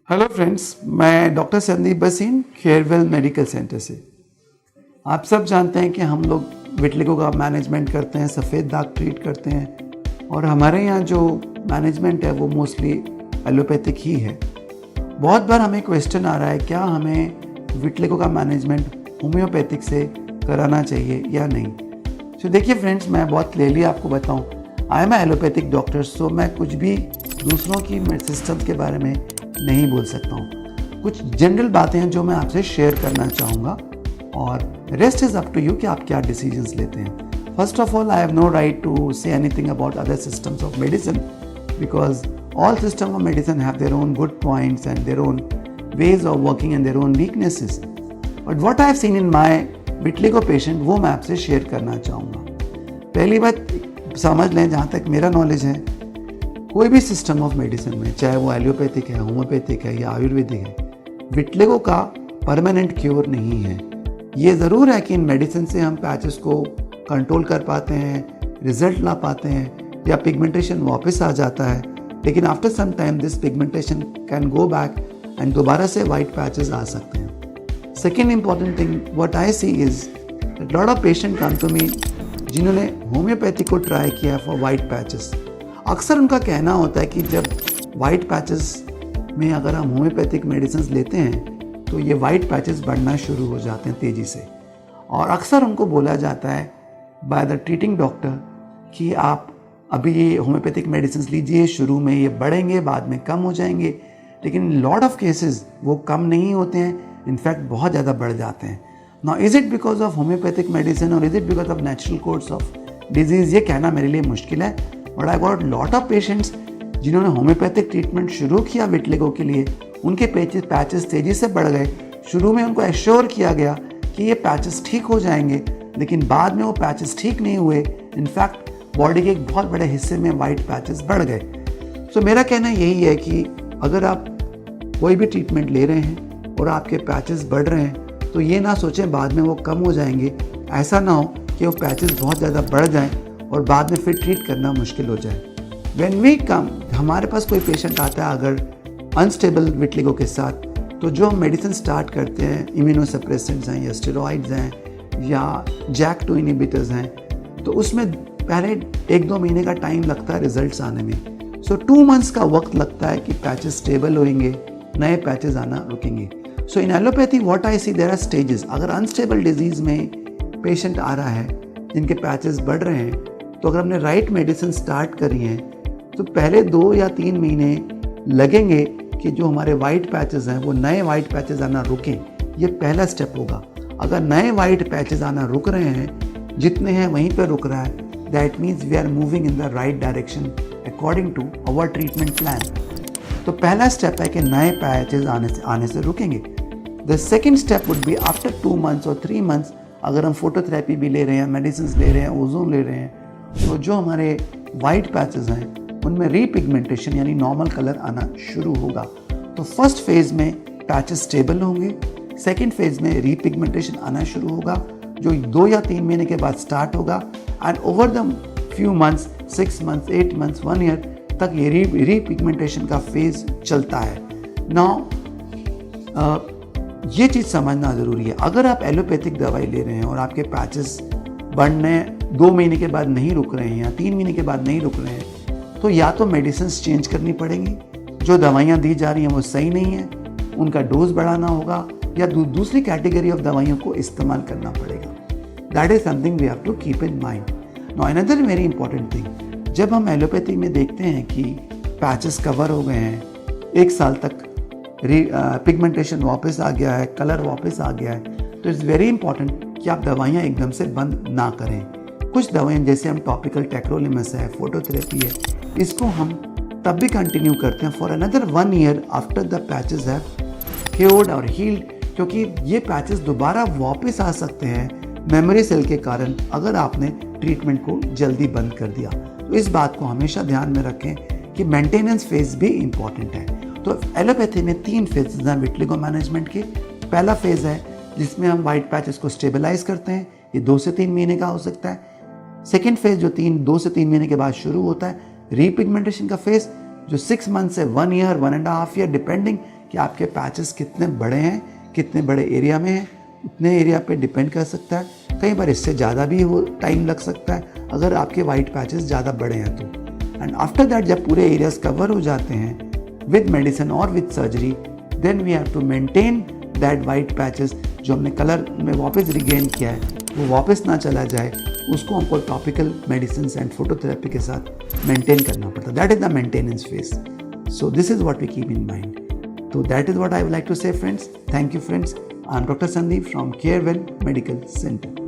Hello friends, मैं doctor Sandeep बसीन Carewell medical centre से। आप सब जानते हैं कि हम लोग विटलिगो का मैनेजमेंट करते हैं, सफ़ेद दाग ट्रीट करते हैं और हमारे यहाँ जो मैनेजमेंट है वो मोस्टली एलोपैथिक ही है। बहुत बार हमें क्वेश्चन आ रहा है क्या हमें विटलिगो का मैनेजमेंट होम्योपैथिक से कराना चाहिए या नहीं। तो देखिए फ्रेंड्स, मैं बहुत क्लियरली आपको बताऊँ, आई एम एलोपैथिक डॉक्टर, सो मैं कुछ भी दूसरों की सिस्टम के बारे में नहीं बोल सकता हूँ। कुछ जनरल बातें हैं जो मैं आपसे शेयर करना चाहूँगा और rest is up to you कि आप क्या डिसीजंस लेते हैं। First of all, I have no right to say anything about other systems of medicine because all system of medicine have their own good points and their own ways of working and their own weaknesses. But what I have seen in my vitiligo patient वो मैं आपसे share करना चाहूँगा। पहली बात समझ लें, जहाँ तक मेरा नॉलेज है, कोई भी सिस्टम ऑफ मेडिसिन में, चाहे वो एलोपैथिक है, होम्योपैथिक है या आयुर्वेदिक है, विटलिगो का परमानेंट क्योर नहीं है। ये ज़रूर है कि इन मेडिसिन से हम पैचेस को कंट्रोल कर पाते हैं, रिजल्ट ला पाते हैं या पिगमेंटेशन वापस आ जाता है, लेकिन after some time this pigmentation can go back and दोबारा से वाइट पैचेस आ सकते हैं। Second important thing what I see is that lot of patient come to me जिन्होंने होम्योपैथिक को ट्राई किया फॉर वाइट पैचेस। अक्सर उनका कहना होता है कि जब वाइट पैचेस में अगर हम होम्योपैथिक मेडिसिन लेते हैं तो ये वाइट पैचेस बढ़ना शुरू हो जाते हैं तेज़ी से, और अक्सर उनको बोला जाता है बाय द ट्रीटिंग डॉक्टर कि आप अभी ये होम्योपैथिक मेडिसिन लीजिए, शुरू में ये बढ़ेंगे, बाद में कम हो जाएंगे, लेकिन लॉट ऑफ केसेस वो कम नहीं होते हैं, इनफैक्ट बहुत ज़्यादा बढ़ जाते हैं। Now is it because of homeopathic medicine और is it because of natural course of disease, ये कहना मेरे लिए मुश्किल है। But I got lot of patients जिन्होंने होम्योपैथिक ट्रीटमेंट शुरू किया विटलिगो के लिए, उनके पैचेस तेज़ी से बढ़ गए। शुरू में उनको एश्योर किया गया कि ये पैचेस ठीक हो जाएंगे, लेकिन बाद में वो पैचेस ठीक नहीं हुए। इनफैक्ट बॉडी के एक बहुत बड़े हिस्से में वाइट पैचेस बढ़ गए। सो मेरा कहना यही है कि अगर आप कोई भी ट्रीटमेंट ले रहे हैं और आपके पैचेस बढ़ रहे हैं तो ये ना सोचें बाद में वो कम हो जाएंगे। ऐसा ना हो कि वो पैचेस बहुत ज़्यादा बढ़ जाएं और बाद में फिर ट्रीट करना मुश्किल हो जाए। व्हेन वी कम, हमारे पास कोई पेशेंट आता है अगर अनस्टेबल विटलिगो के साथ, तो जो हम मेडिसिन स्टार्ट करते हैं, इम्यूनोसप्रेसेंट्स हैं या स्टेरॉइड्स हैं या JAK2 इनहिबिटर्स हैं, तो उसमें पहले 1-2 महीने का टाइम लगता है रिजल्ट्स आने में। सो 2 मंथ्स का वक्त लगता है कि पैचेस स्टेबल होंगे, नए पैचेस आना रुकेंगे। So in allopathy what I see there are stages. अगर अनस्टेबल डिजीज़ में पेशेंट आ रहा है जिनके पैचेस बढ़ रहे हैं, तो अगर हमने राइट मेडिसिन स्टार्ट करी है तो पहले 2 या 3 महीने लगेंगे कि जो हमारे वाइट पैचेस हैं वो नए वाइट पैचेस आना रुकें। ये पहला स्टेप होगा। अगर नए वाइट पैचेस आना रुक रहे हैं, जितने हैं वहीं पर रुक रहा है, that means we are moving in the right direction according to our treatment plan. तो पहला स्टेप है कि नए पैचेस आने से रुकेंगे। The second step would be after 2 months और 3 मंथ्स, अगर हम फोटोथेरेपी भी ले रहे हैं, मेडिसिन ले रहे हैं, ओजोन ले रहे हैं, तो जो हमारे वाइट पैचेस हैं उनमें रीपिगमेंटेशन यानी नॉर्मल कलर आना शुरू होगा। तो फर्स्ट फेज़ में पैचेस स्टेबल होंगे, सेकंड फेज़ में रीपिगमेंटेशन आना शुरू होगा जो 2 या 3 महीने के बाद स्टार्ट होगा and over the few months, 6 months, 8 months, 1 year तक ये रीपिगमेंटेशन का फेज़ चलता है। नाउ ये चीज़ समझना ज़रूरी है। अगर आप एलोपैथिक दवाई ले रहे हैं और आपके पैचेस बढ़ने 2 महीने के बाद नहीं रुक रहे हैं या 3 महीने के बाद नहीं रुक रहे हैं, तो या तो मेडिसिन चेंज करनी पड़ेंगी, जो दवाइयाँ दी जा रही हैं वो सही नहीं है, उनका डोज बढ़ाना होगा या दूसरी कैटेगरी ऑफ दवाइयों को इस्तेमाल करना पड़ेगा। That is something we have to keep in mind. Now another very important thing, जब हम एलोपैथी में देखते हैं कि पैचेस कवर हो गए हैं, 1 साल तक पिगमेंटेशन वापस आ गया है, कलर वापस आ गया है, तो इट्स वेरी इंपॉर्टेंट कि आप दवाइयाँ एकदम से बंद ना करें। कुछ दवाइयाँ जैसे हम टॉपिकल टेक्रोलिमस है, फोटोथेरेपी है, इसको हम तब भी कंटिन्यू करते हैं for another 1 year after the patches have cured और हील्ड, क्योंकि ये पैचेस दोबारा वापस आ सकते हैं मेमोरी सेल के कारण अगर आपने ट्रीटमेंट को जल्दी बंद कर दिया। तो इस बात को हमेशा ध्यान में रखें कि मेंटेनेंस फेज भी इम्पॉर्टेंट है। तो एलोपैथी में 3 फेजेस हैं विटलिगो मैनेजमेंट के। पहला फेज है जिसमें हम वाइट पैचेस को स्टेबलाइज करते हैं, ये 2 से 3 महीने का हो सकता है। सेकेंड फेज जो 2 से 3 महीने के बाद शुरू होता है, रीपिगमेंटेशन का फेज जो 6 मंथ से 1 ईयर, 1.5 ईयर डिपेंडिंग कि आपके पैचेस कितने बड़े हैं, कितने बड़े एरिया में हैं, उतने एरिया पे डिपेंड कर सकता है। कई बार इससे ज़्यादा भी टाइम लग सकता है अगर आपके वाइट पैचेस ज़्यादा बड़े हैं तो। एंड आफ्टर दैट जब पूरे एरियाज कवर हो जाते हैं विद मेडिसिन और with surgery, then we have to maintain that white patches जो हमने कलर में वापस रिगेन किया है वो वापस ना चला जाए, उसको हमको टॉपिकल मेडिसिन एंड फोटोथेरेपी के साथ मेंटेन करना पड़ता है। That is the maintenance phase. So this is what we keep in mind. So that is what I would like to say, friends. Thank you, friends. I'm Dr. Sandeep from CareWell Medical Center.